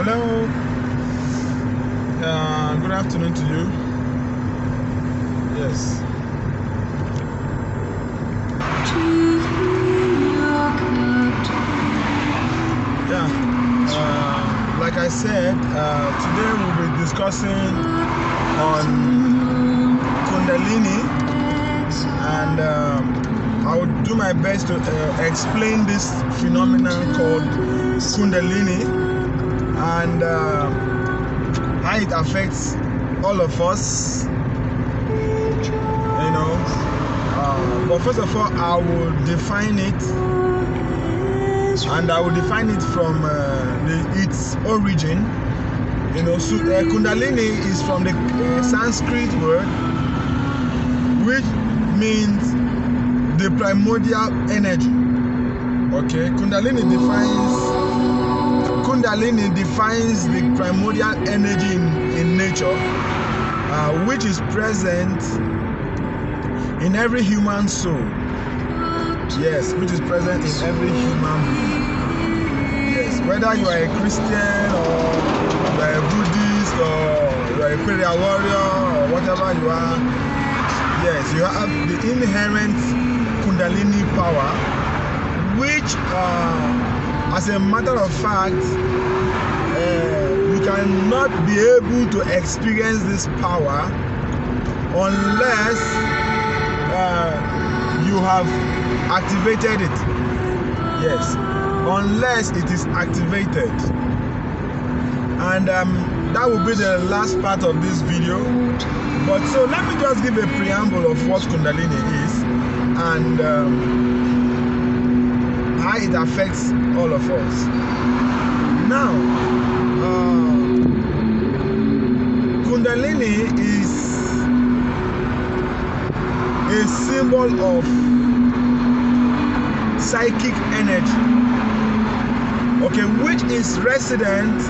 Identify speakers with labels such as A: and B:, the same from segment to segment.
A: Hello. Good afternoon to you. Yes. Yeah. Like I said, today we'll be discussing on Kundalini, and I will do my best to explain this phenomenon called Kundalini and how it affects all of us. But first of all, I will define it, and I will define it from its origin. Kundalini is from the Sanskrit word, which means the primordial energy. Okay, Kundalini defines the primordial energy in nature, which is present in every human soul. Yes, which is present in every human being. Yes, whether you are a Christian or you are a Buddhist or you are a prayer warrior or whatever you are, yes, you have the inherent Kundalini power, which, as a matter of fact, you cannot be able to experience this power unless you have activated it. Yes, unless it is activated. And that will be the last part of this video. But so let me just give a preamble of what Kundalini is and how it affects all of us. Now, Kundalini is a symbol of psychic energy, okay, which is resident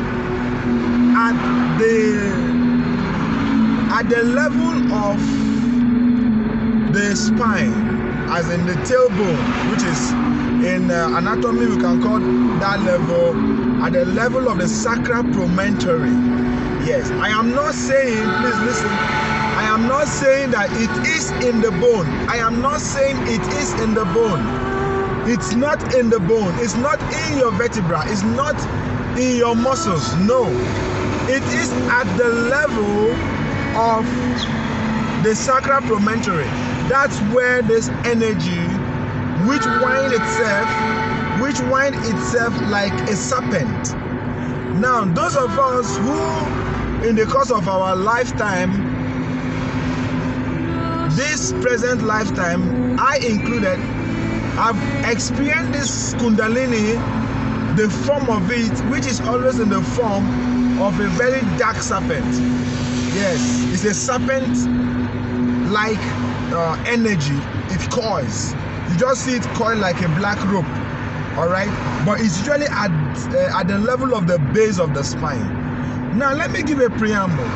A: at the level of the spine, as in the tailbone, which is in anatomy we can call that level at the level of the Sacral Promentory. Yes, I am not saying, please listen, I am not saying that it is in the bone. I am not saying it is in the bone. It's not in the bone. It's not in your vertebra. It's not in your muscles. No. It is at the level of the Sacral Promentory. That's where this energy, which winds itself like a serpent. Now, those of us who, in the course of our lifetime, this present lifetime, I included, I've experienced this Kundalini, the form of it, which is always in the form of a very dark serpent. Yes, it's a serpent-like energy. It coils. You just see it coil like a black rope. All right, but it's usually at the level of the base of the spine. Now, let me give a preamble.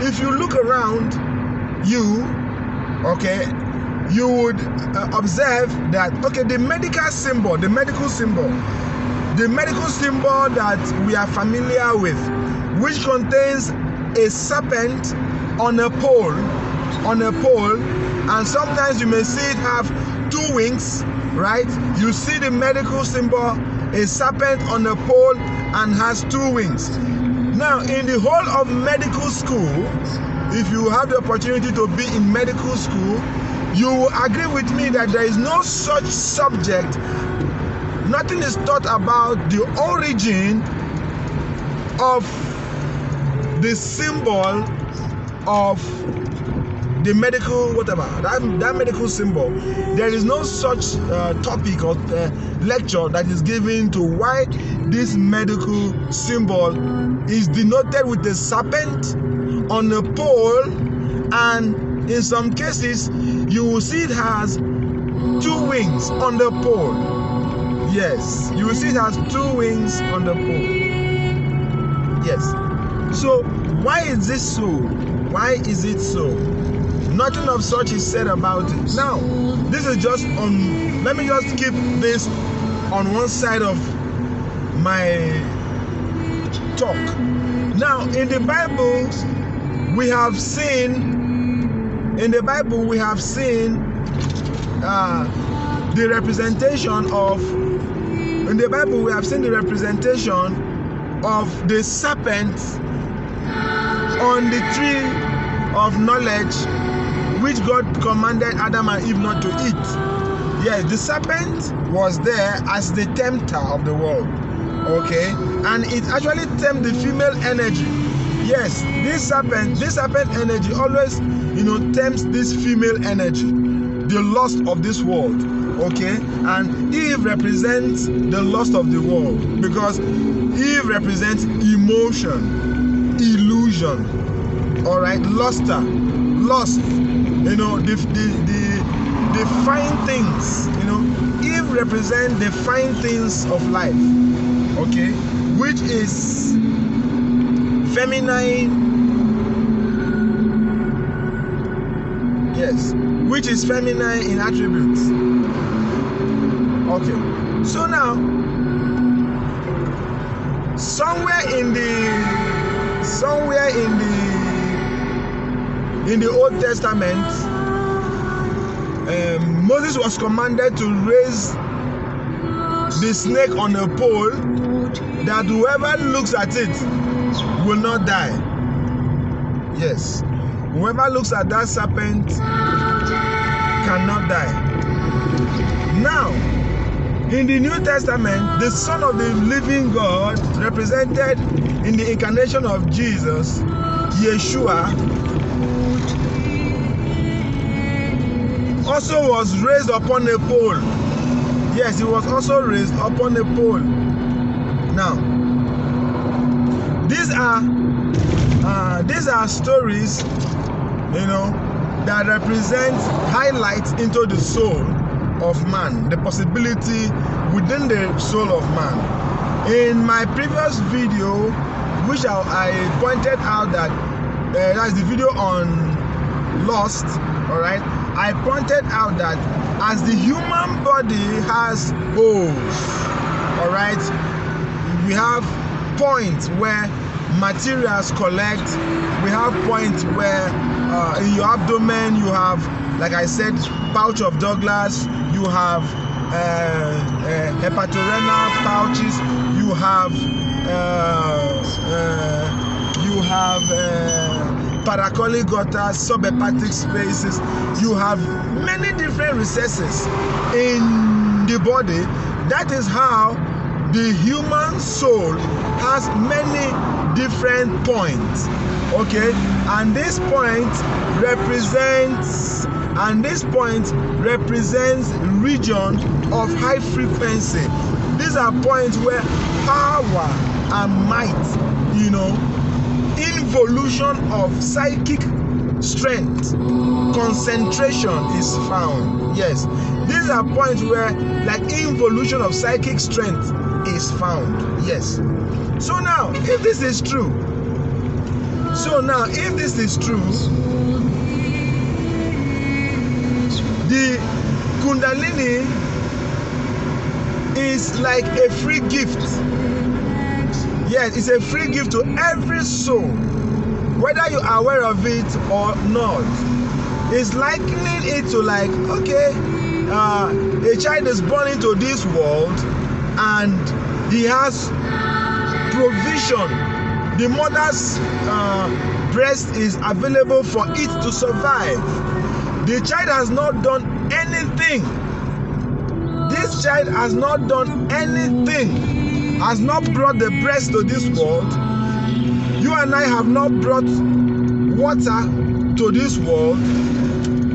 A: If you look around you, okay, you would observe that, okay, the medical symbol that we are familiar with, which contains a serpent on a pole, and sometimes you may see it have two wings, right? You see the medical symbol, a serpent on a pole and has two wings. Now, in the whole of medical school, if you have the opportunity to be in medical school, you will agree with me that there is no such subject. Nothing is taught about the origin of the symbol of the medical, whatever, that medical symbol. There is no such topic or lecture that is given to why this medical symbol is denoted with a serpent on a pole, and in some cases you will see it has two wings on the pole. Yes, you will see it has two wings on the pole. Yes. So why is this so? Why is it so? Nothing of such is said about it. Now, this is just on, let me just keep this on one side of my talk. Now, in the Bible, we have seen the representation of the serpent on the tree of knowledge, which God commanded Adam and Eve not to eat. Yes, the serpent was there as the tempter of the world. Okay, and it actually tempts the female energy. Yes, this serpent energy always, tempts this female energy, the lust of this world. Okay, and Eve represents the lust of the world, because Eve represents emotion, illusion. All right, lust, the fine things. Eve represents the fine things of life. Okay, which is feminine. Yes, which is feminine in attributes. Okay, so now somewhere in the Old Testament, Moses was commanded to raise the snake on a pole, that whoever looks at it will not die. Yes, whoever looks at that serpent cannot die. Now, in the New Testament, the Son of the living God, represented in the incarnation of Jesus, Yeshua, also was raised upon a pole. Yes, he was also raised upon a pole. Now, these are stories, that represent highlights into the soul of man, the possibility within the soul of man. In my previous video, which I pointed out that that's the video on lust. All right, I pointed out that as the human body has holes, all right, we have points where materials collect. We have points where in your abdomen you have, like I said, pouch of Douglas. You have hepatorenal pouches. You have paracolic gutters, subhepatic spaces. You have many different recesses in the body. That is how the human soul has many different points. Okay, and this point represents region of high frequency. These are points where power and might, involution of psychic strength, concentration is found. Yes, these are points where like involution of psychic strength is found. Yes. So now, if this is true, the Kundalini is like a free gift. Yes, it's a free gift to every soul, whether you are aware of it or not. It's likening it to like, okay, a child is born into this world and he has provision. The mother's breast is available for it to survive. The child has not done anything. This child has not done anything, has not brought the breast to this world. You and I have not brought water to this world.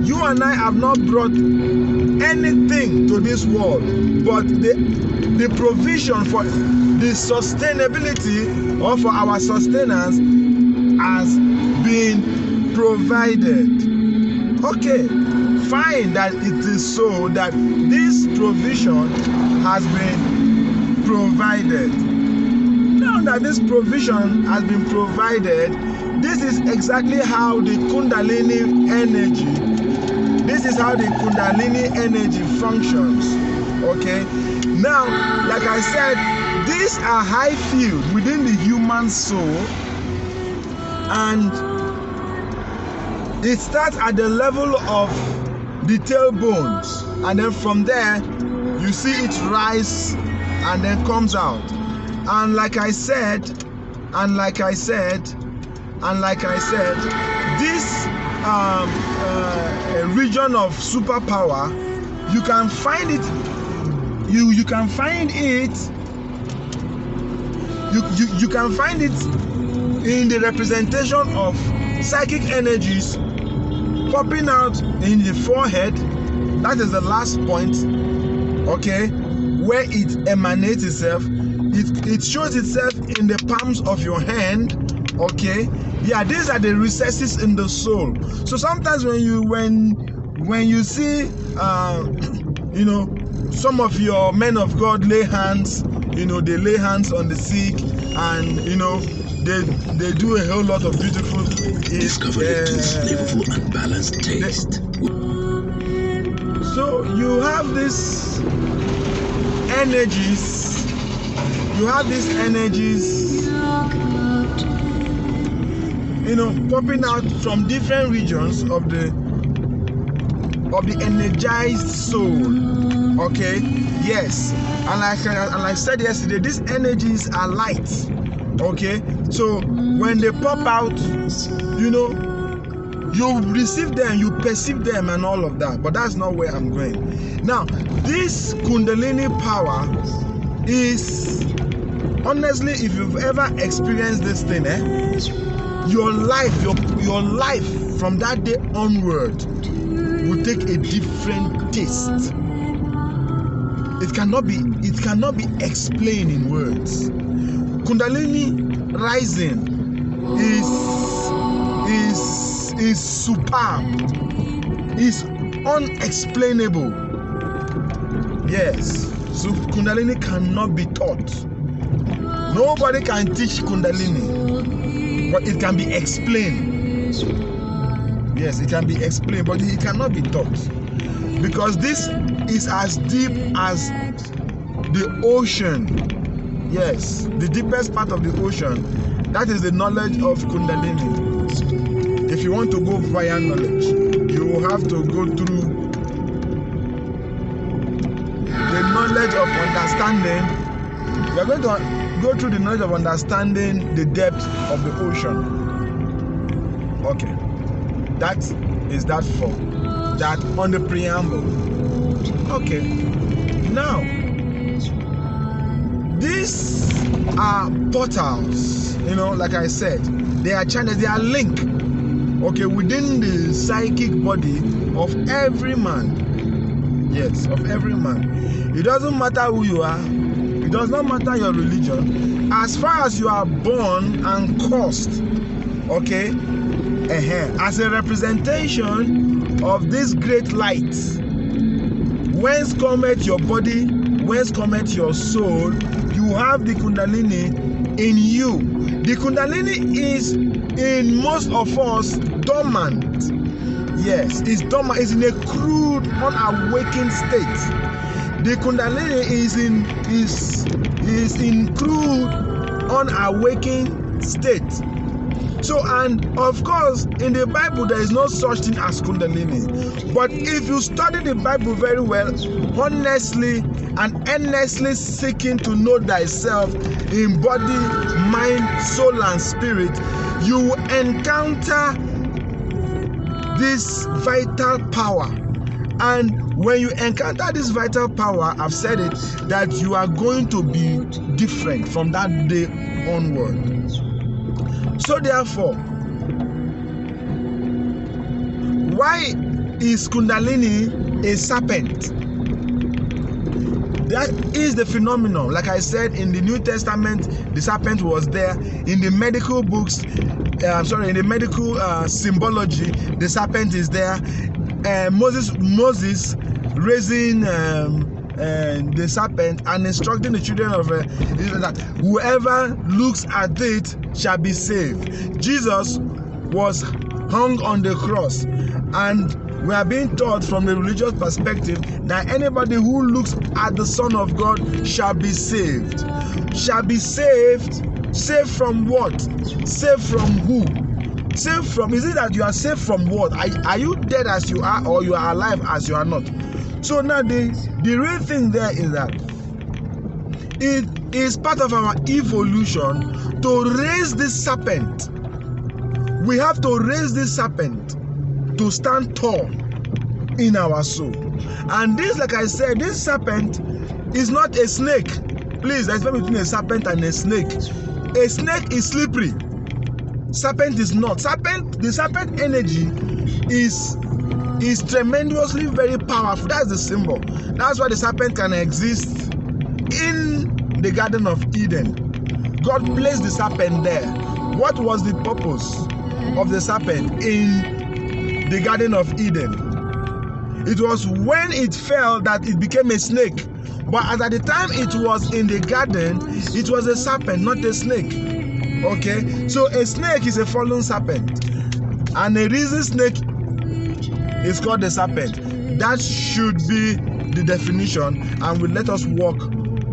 A: You and I have not brought anything to this world, but the provision for the sustainability or for our sustenance has been provided. Okay, fine that it is so that this provision has been provided. Now that this provision has been provided, this is exactly how the Kundalini energy functions. Okay, now like I said, these are high field within the human soul, and it starts at the level of the tailbones, and then from there you see it rise and then comes out. And like I said, this region of superpower, you can find it. You can find it. You can find it in the representation of psychic energies popping out in the forehead. That is the last point, okay, where it emanates itself. It shows itself in the palms of your hand, okay. Yeah, these are the recesses in the soul. So sometimes when you see some of your men of God lay hands, they lay hands on the sick, and they do a whole lot of beautiful.
B: Discover Lipton's flavorful and balanced taste.
A: So you have these energies. Popping out from different regions of the energized soul. Okay, yes, and like I said yesterday, these energies are light. Okay, so when they pop out, you receive them, you perceive them, and all of that. But that's not where I'm going. Now, this Kundalini power is, honestly, if you've ever experienced this thing, your life from that day onward will take a different taste. It cannot be explained in words. Kundalini rising is superb, is unexplainable. Yes, so Kundalini cannot be taught. Nobody can teach Kundalini, but it can be explained. Yes, it can be explained, but it cannot be taught, because this is as deep as the ocean. Yes, the deepest part of the ocean. That is the knowledge of Kundalini. If you want to go via knowledge, you will have to go through the knowledge of understanding. You are going to go through the knowledge of understanding the depth of the ocean. Okay, that is that for that on the preamble. Okay, now these are portals, like I said, they are channels, they are linked, okay, within the psychic body of every man. Yes, of every man. It doesn't matter who you are, it does not matter your religion, as far as you are born and cursed, okay, as a representation of this great light, whence cometh your body, whence cometh your soul, you have the Kundalini in you. The Kundalini is in most of us dormant. Yes, it's dormant. It's in a crude, unawakened state. The Kundalini is in crude, unawakened state. So, and of course, in the Bible, there is no such thing as Kundalini. But if you study the Bible very well, honestly and earnestly seeking to know thyself in body, mind, soul, and spirit, you will encounter this vital power. And when you encounter this vital power, I've said it, that you are going to be different from that day onward. So therefore, why is Kundalini a serpent? That is the phenomenon. Like I said, in the New Testament, the serpent was there. In the medical books, in the medical symbology, the serpent is there. Moses raising the serpent and instructing the children of Israel that whoever looks at it shall be saved. Jesus was hung on the cross, and we are being taught from the religious perspective that anybody who looks at the Son of God shall be saved. Shall be saved. Saved from what? Saved from who? Saved from, is it that you are saved from what? Are you dead as you are, or you are alive as you are not? So now the real thing there is that it is part of our evolution to raise this serpent. We have to raise this serpent to stand tall in our soul. And this, like I said, this serpent is not a snake. Please, there's a difference between a serpent and a snake. A snake is slippery. Serpent is not. The serpent energy is tremendously very powerful. That's the symbol. That's why the serpent can exist in the Garden of Eden. God placed the serpent there. What was the purpose of the serpent in the Garden of Eden? It was when it fell that it became a snake. But at the time it was in the garden, it was a serpent, not a snake. Okay? So a snake is a fallen serpent. And a risen snake is called the serpent. That should be the definition, and will let us walk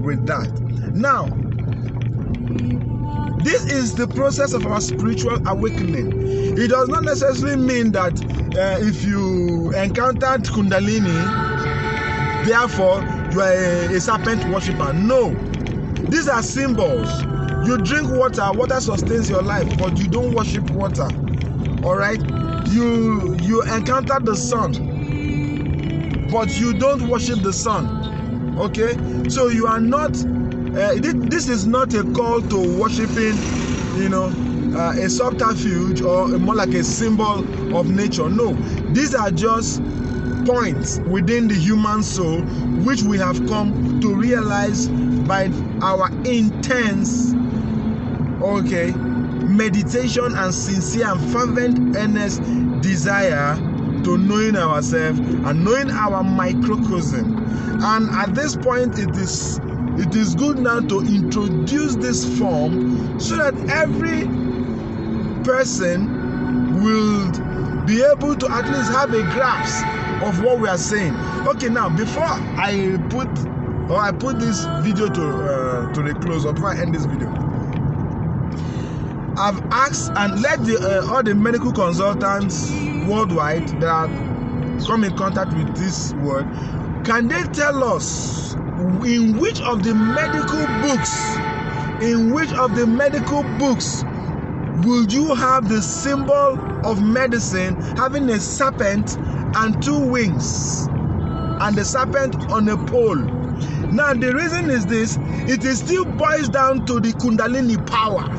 A: with that. Now, this is the process of our spiritual awakening. It does not necessarily mean that if you encountered Kundalini, therefore you are a serpent worshiper. No. These are symbols. You drink water, water sustains your life, but you don't worship water. Alright? You encounter the sun, but you don't worship the sun. Okay? So you are not, this is not a call to worshiping, a subterfuge or more like a symbol of nature. No. These are just points within the human soul which we have come to realize by our intense meditation and sincere and fervent earnest desire to knowing ourselves and knowing our microcosm. And at this point it is good now to introduce this form so that every person will be able to at least have a grasp of what we are saying. Okay, now before I put this video to the close, or before I end this video, I've asked and let all the medical consultants worldwide that come in contact with this word, can they tell us in which of the medical books will you have the symbol of medicine having a serpent and two wings and the serpent on a pole? Now the reason is this: it still boils down to the Kundalini power.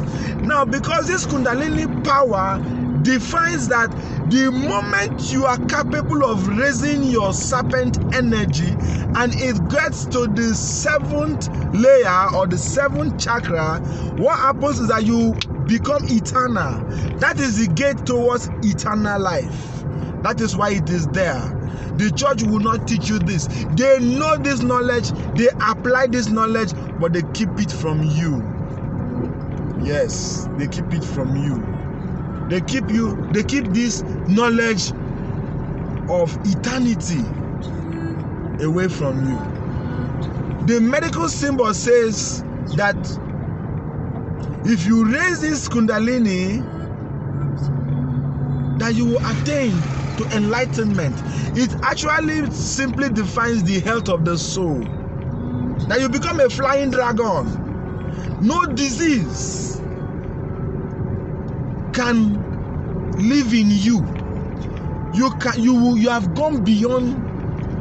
A: Now, because this Kundalini power defines that the moment you are capable of raising your serpent energy and it gets to the 7th layer or the 7th chakra, what happens is that you become eternal. That is the gate towards eternal life. That is why it is there. The church will not teach you this. They know this knowledge, they apply this knowledge, but they keep it from you. Yes, they keep it from you. They keep this knowledge of eternity away from you. The medical symbol says that if you raise this Kundalini, that you will attain to enlightenment. It actually simply defines the health of the soul. That you become a flying dragon. No disease can live in you. You have gone beyond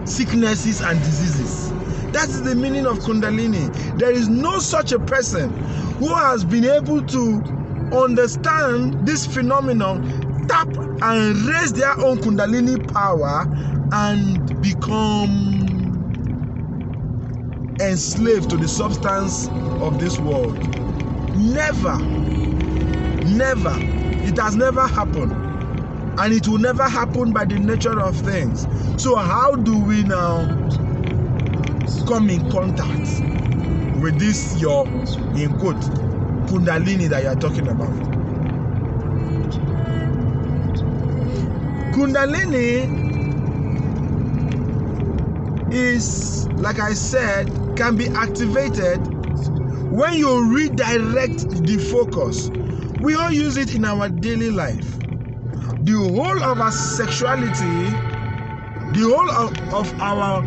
A: sicknesses and diseases. That is the meaning of Kundalini. There is no such a person who has been able to understand this phenomenon, tap and raise their own Kundalini power and become enslaved to the substance of this world. Never. It has never happened, and it will never happen by the nature of things. So how do we now come in contact with this your, in quote, Kundalini that you are talking about? Kundalini is, like I said, can be activated when you redirect the focus. We all use it in our daily life. The whole of our sexuality, the whole of our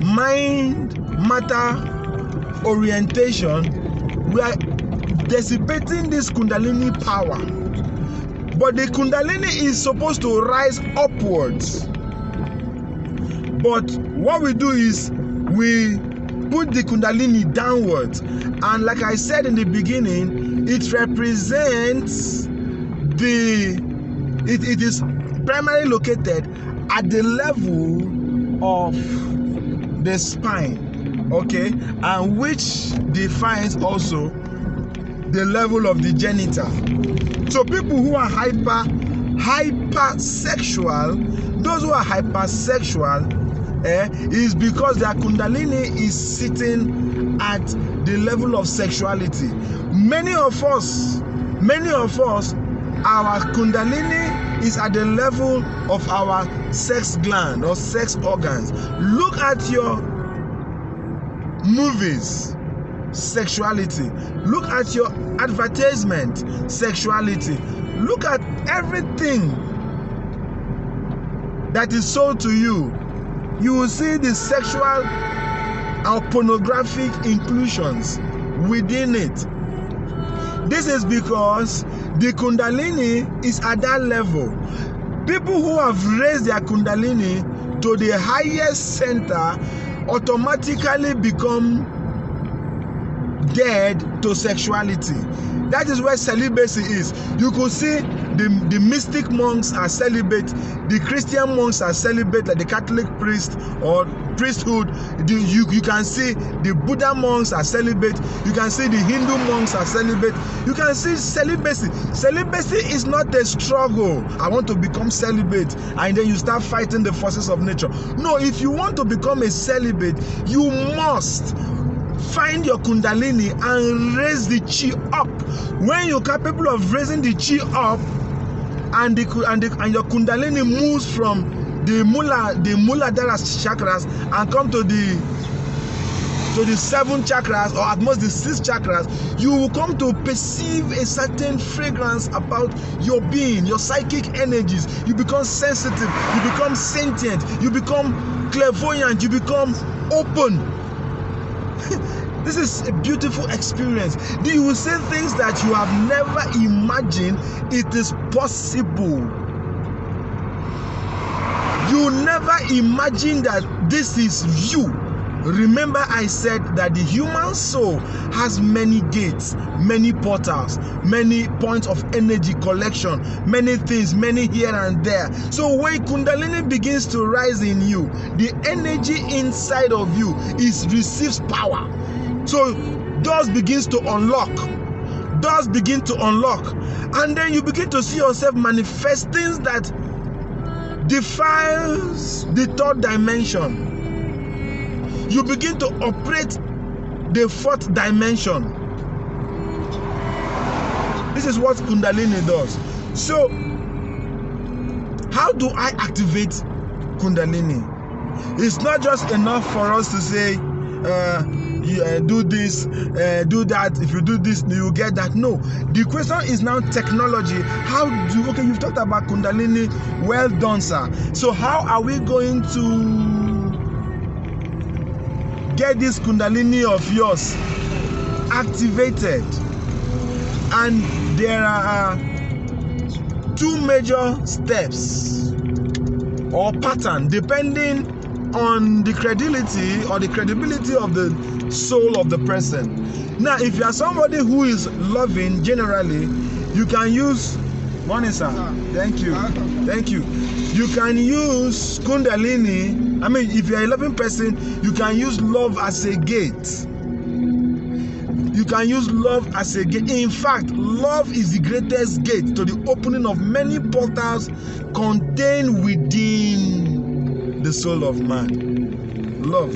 A: mind matter orientation, we are dissipating this Kundalini power. But the Kundalini is supposed to rise upwards. But what we do is we put the Kundalini downwards. And like I said in the beginning, it represents it is primarily located at the level of the spine, okay, and which defines also the level of the genital. So people who are hypersexual, those who are hypersexual, is because their Kundalini is sitting at the level of sexuality. Many of us, our Kundalini is at the level of our sex gland or sex organs. Look at your movies, sexuality. Look at your advertisement, sexuality. Look at everything that is sold to you. You will see the sexual or pornographic inclusions within it. This is because the Kundalini is at that level. People who have raised their Kundalini to the highest center automatically become dead to sexuality. That is where celibacy is. You could see the mystic monks are celibate, the Christian monks are celibate, like the Catholic priest or priesthood. You can see the Buddha monks are celibate. You can see the Hindu monks are celibate. You can see celibacy. Celibacy is not a struggle. I want to become celibate, and then you start fighting the forces of nature. No, if you want to become a celibate, you must find your Kundalini and raise the chi up. When you're capable of raising the chi up, and your Kundalini moves from the Muladhara chakras and come to the 7 chakras, or at most the 6 chakras, you will come to perceive a certain fragrance about your being, your psychic energies. You become sensitive, you become sentient, you become clairvoyant, you become open. This is a beautiful experience. You will see things that you have never imagined it is possible. You never imagine that this is you. Remember, I said that the human soul has many gates, many portals, many points of energy collection, many things, many here and there. So when Kundalini begins to rise in you, the energy inside of you receives power. So doors begin to unlock. And then you begin to see yourself manifest things that defies the 3rd dimension. You begin to operate the 4th dimension. This is what Kundalini does. So, how do I activate Kundalini? It's not just enough for us to say, do this, do that. If you do this, you get that. No. The question is now technology. Okay, you've talked about Kundalini. Well done, sir. So how are we going to get this Kundalini of yours activated? And there are 2 major steps or pattern depending on the credibility of the soul of the person. Now, if you are somebody who is loving generally, you can use Thank you. You can use Kundalini. I mean, if you are a loving person, you can use love as a gate. In fact, love is the greatest gate to the opening of many portals contained within the soul of man. Love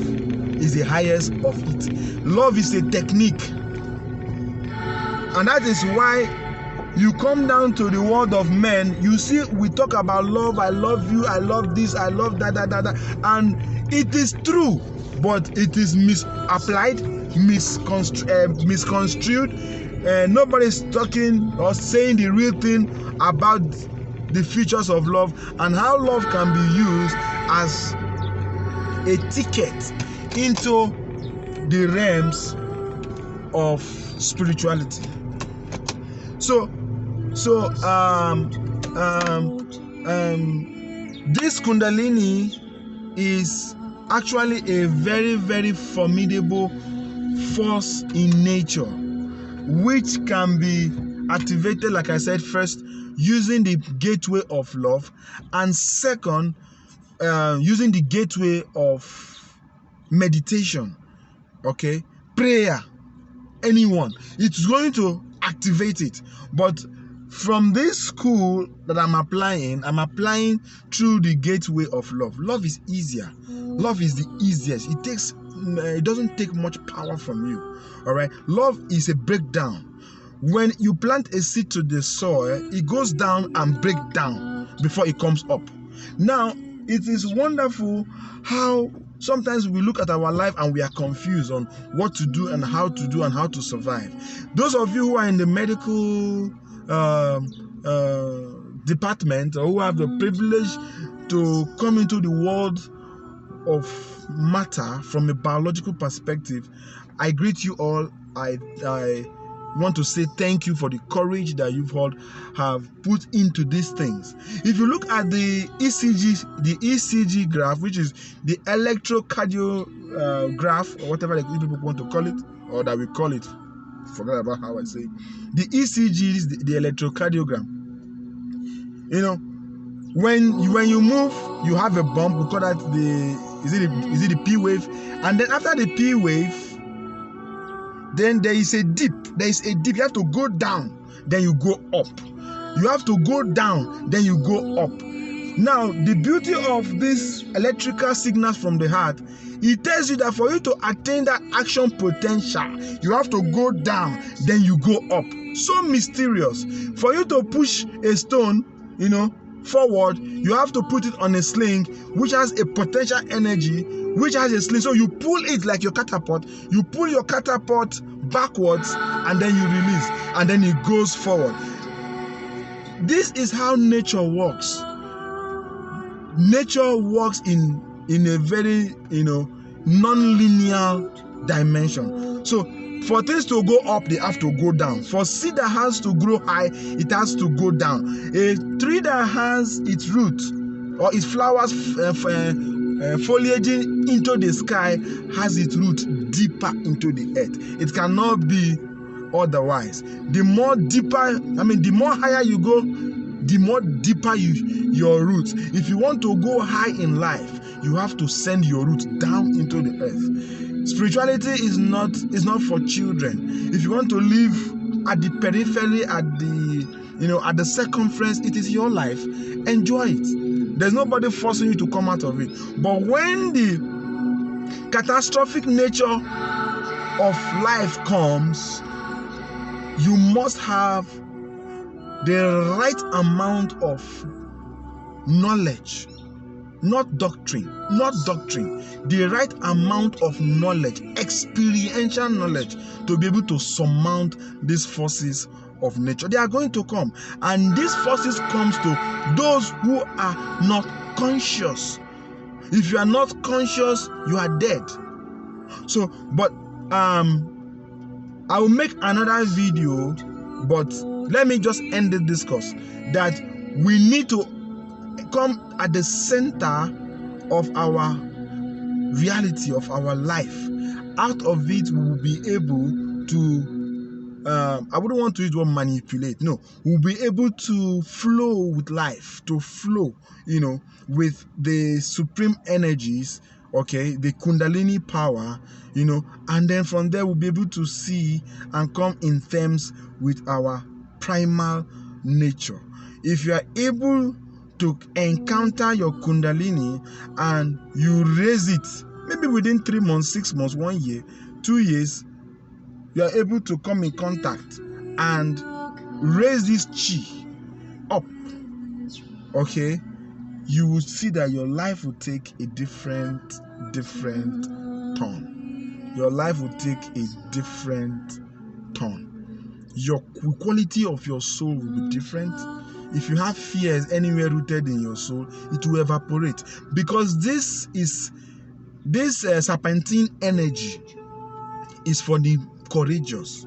A: is the highest of it. Love is a technique. And that is why you come down to the world of men, you see we talk about love, I love you, I love this, I love that. And It is true, but it is misapplied, misconstrued. Nobody's talking or saying the real thing about the features of love and how love can be used as a ticket into the realms of spirituality. This Kundalini is actually a very, very formidable force in nature, which can be activated, like I said, first using the gateway of love, and second, using the gateway of meditation, okay, prayer, anyone. It's going to activate it. But from this school that I'm applying through the gateway of love. Love is easier. Love is the easiest. It doesn't take much power from you. All right. Love is a breakdown. When you plant a seed to the soil, it goes down and breaks down before it comes up. Now, it is wonderful how sometimes we look at our life and we are confused on what to do and how to survive. Those of you who are in the medical department, or who have the privilege to come into the world of matter from a biological perspective, I greet you all. I want to say thank you for the courage that you've all have put into these things. If you look at the ECG graph, which is the electrocardiograph, or whatever people want to call it, or that we call it, forget about how I say it. The ECG is the electrocardiogram. You know, when you move, you have a bump. We call that is it the P wave, and then after the P wave, then there is a dip. You have to go down, then you go up. You have to go down, then you go up. Now, the beauty of these electrical signals from the heart, it tells you that for you to attain that action potential, you have to go down, then you go up. So mysterious. For you to push a stone, forward, you have to put it on a sling, which has a potential energy, which has a sling. So you pull it like your catapult. You pull your catapult backwards, and then you release, and then it goes forward. This is how nature works. Nature works in a very, non-linear dimension. So for things to go up, they have to go down. For seed that has to grow high, it has to go down. A tree that has its roots or its flowers foliaging into the sky has its root deeper into the earth. It cannot be otherwise. The more higher you go, the more deeper your roots. If you want to go high in life, you have to send your roots down into the earth. Spirituality is not for children. If you want to live at the periphery, at the circumference, it is your life. Enjoy it. There's nobody forcing you to come out of it. But when the catastrophic nature of life comes, you must have the right amount of knowledge, not doctrine, the right amount of knowledge, experiential knowledge, to be able to surmount these forces of nature. They are going to come, and these forces comes to those who are not conscious. If you are not conscious, you are dead. So, but I will make another video, but let me just end the discourse that we need to come at the center of our reality, of our life. Out of it, we will be able to I wouldn't want to use the word manipulate. No, we'll be able to flow with life, to flow, with the supreme energies, okay, the Kundalini power, and then from there we'll be able to see and come in terms with our primal nature. If you are able to encounter your Kundalini and you raise it, maybe within 3 months, 6 months, 1 year, 2 years, you are able to come in contact and raise this chi up, okay? you will see that your life will take a different turn. Your life will take a different turn. Your quality of your soul will be different. If you have fears anywhere rooted in your soul, it will evaporate, because this serpentine energy is for the courageous.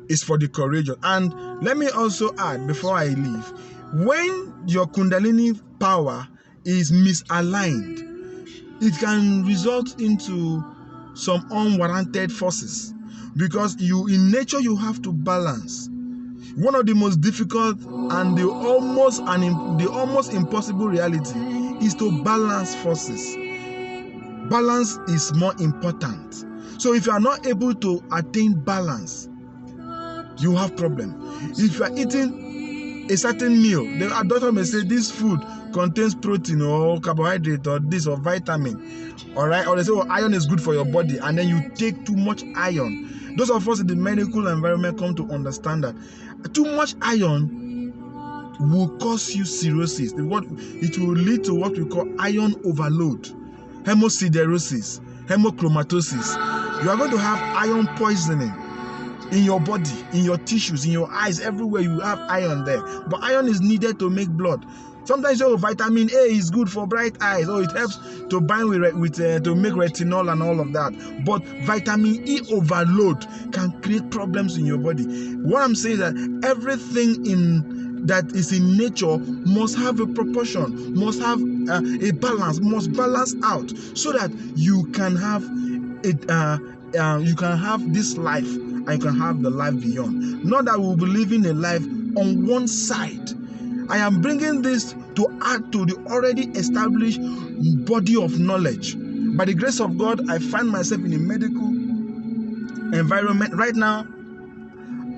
A: It's for the courageous. And let me also add before I leave, when your Kundalini power is misaligned, it can result into some unwarranted forces, because in nature you have to balance. One of the most difficult and the almost impossible reality is to balance forces. Balance is more important. So if you are not able to attain balance, you have problem. If you are eating a certain meal, the doctor may say this food contains protein or carbohydrate or this or vitamin, all right, or they say, well, iron is good for your body, and then you take too much iron. Those of us in the medical environment come to understand that too much iron will cause you cirrhosis. It will lead to what we call iron overload, hemosiderosis, hemochromatosis. You are going to have iron poisoning in your body, in your tissues, in your eyes, everywhere you have iron there. But iron is needed to make blood. Sometimes vitamin A is good for bright eyes, or it helps to bind with to make retinol and all of that. But vitamin E overload can create problems in your body. What I'm saying is that everything that is in nature must have a proportion, must have a balance, must balance out, so that you can have it. You can have this life, and you can have the life beyond. Not that we'll be living a life on one side. I am bringing this to add to the already established body of knowledge. By the grace of God, I find myself in a medical environment. Right now,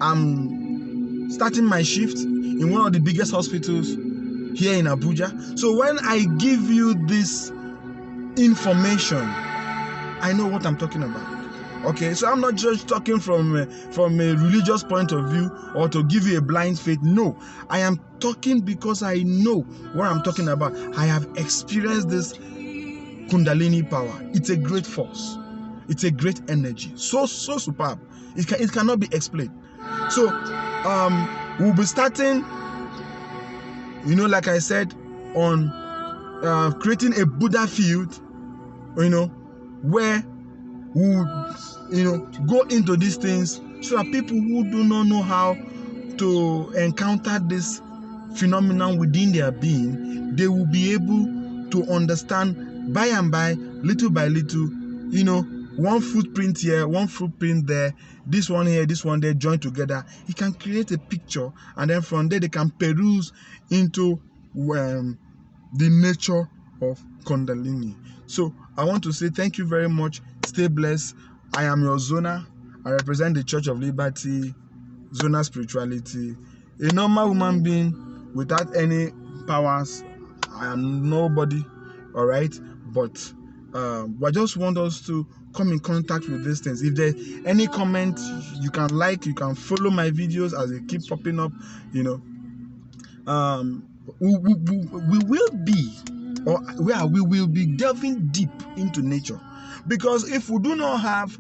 A: I'm starting my shift in one of the biggest hospitals here in Abuja. So when I give you this information, I know what I'm talking about. Okay, so I'm not just talking from a religious point of view or to give you a blind faith. No, I am talking because I know what I'm talking about. I have experienced this Kundalini power. It's a great force. It's a great energy. So superb. It cannot be explained. So we'll be starting, like I said, on creating a Buddha field, where we would, go into these things, so that people who do not know how to encounter this phenomenon within their being, they will be able to understand by and by, little by little, one footprint here, one footprint there, this one here, this one there, joined together. It can create a picture, and then from there they can peruse into the nature of Kundalini. So I want to say thank you very much. Stay blessed. I am your Zona. I represent the Church of Liberty, Zona Spirituality. A normal human being without any powers. I am nobody, all right? But I just want us to come in contact with these things. If there's any comment, you can follow my videos as they keep popping up. We will be delving deep into nature, because if we do not have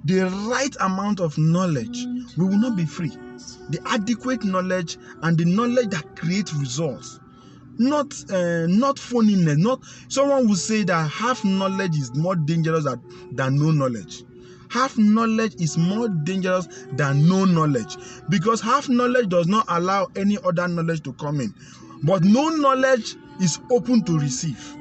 A: the right amount of knowledge, we will not be free. The adequate knowledge and the knowledge that creates results, not phoniness. Not someone will say that half knowledge is more dangerous than no knowledge. Half knowledge is more dangerous than no knowledge, because half knowledge does not allow any other knowledge to come in, but no knowledge is open to receive.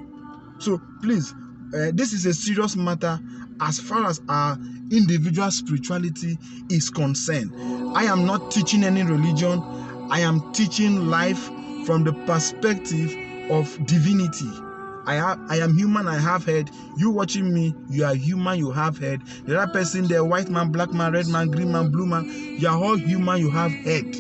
A: So please, this is a serious matter as far as our individual spirituality is concerned. I am not teaching any religion. I am teaching life from the perspective of divinity. I am human, I have head. You watching me, you are human, you have head. The other person there, white man, black man, red man, green man, blue man, you are all human, you have head.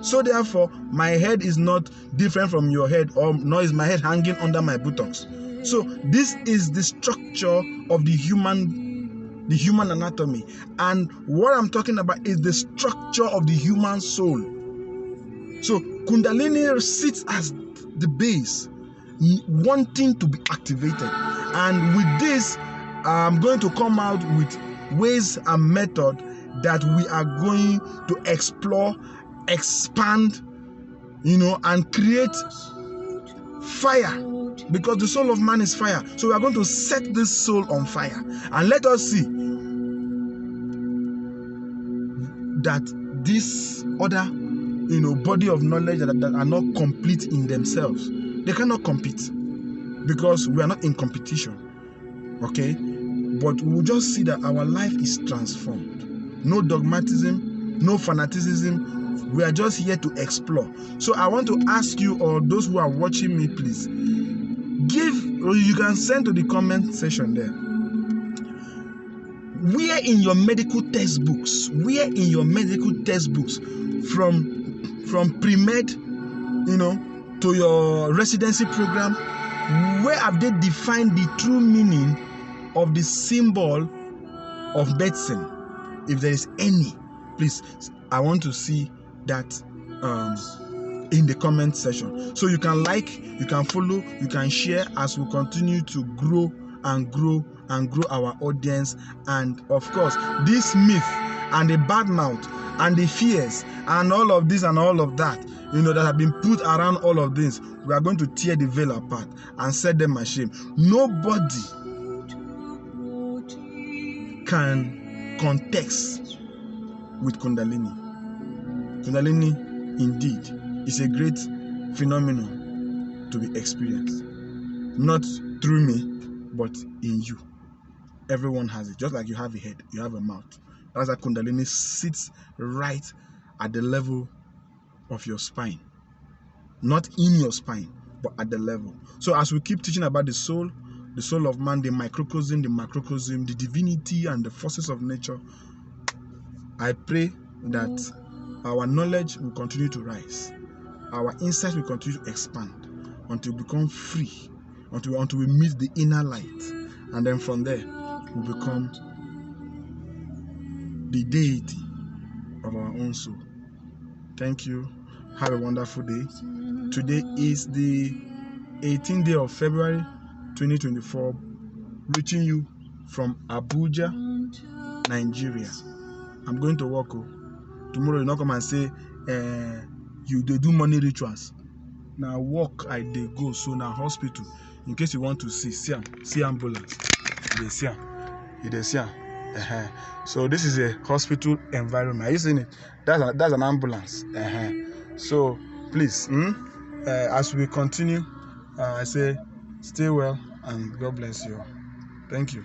A: So therefore, my head is not different from your head, or nor is my head hanging under my buttocks. So this is the structure of the human anatomy. And what I'm talking about is the structure of the human soul. So Kundalini sits as the base. wanting to be activated. And with this, I'm going to come out with ways and method that we are going to explore, expand, and create fire, because the soul of man is fire. So we are going to set this soul on fire, and let us see that this other body of knowledge that are not complete in themselves, they cannot compete, because we are not in competition, okay? But we will just see that our life is transformed. No dogmatism, no fanaticism. We are just here to explore. So I want to ask you, or those who are watching me, please you can send to the comment section there, where in your medical textbooks, from pre-med, to your residency program, where have they defined the true meaning of the symbol of medicine? If there is any, please, I want to see that in the comment section. So you can like, you can follow, you can share as we continue to grow and grow our audience. And of course, this myth and the bad mouth and the fears and all of this and all of that, that have been put around all of this, we are going to tear the veil apart and set them ashamed. Nobody can contest with Kundalini. Kundalini indeed is a great phenomenon to be experienced, not through me, but in you. Everyone has it. Just like you have a head, you have a mouth. That's why Kundalini sits right at the level of your spine, not in your spine, but at the level. So as we keep teaching about the soul of man, the microcosm, the macrocosm, the divinity and the forces of nature, I pray that our knowledge will continue to rise, our insight will continue to expand until we become free, until we meet the inner light, and then from there we become the deity of our own soul. Thank you. Have a wonderful day. Today is the 18th day of February 2024, reaching you from Abuja, Nigeria. I'm going to work. Tomorrow you not come and say they do money rituals. Now work I they go, so now hospital. In case you want to see ambulance. They see. So this is a hospital environment. Are you seeing it? That's an ambulance. So please, as we continue, I say stay well and God bless you. Thank you.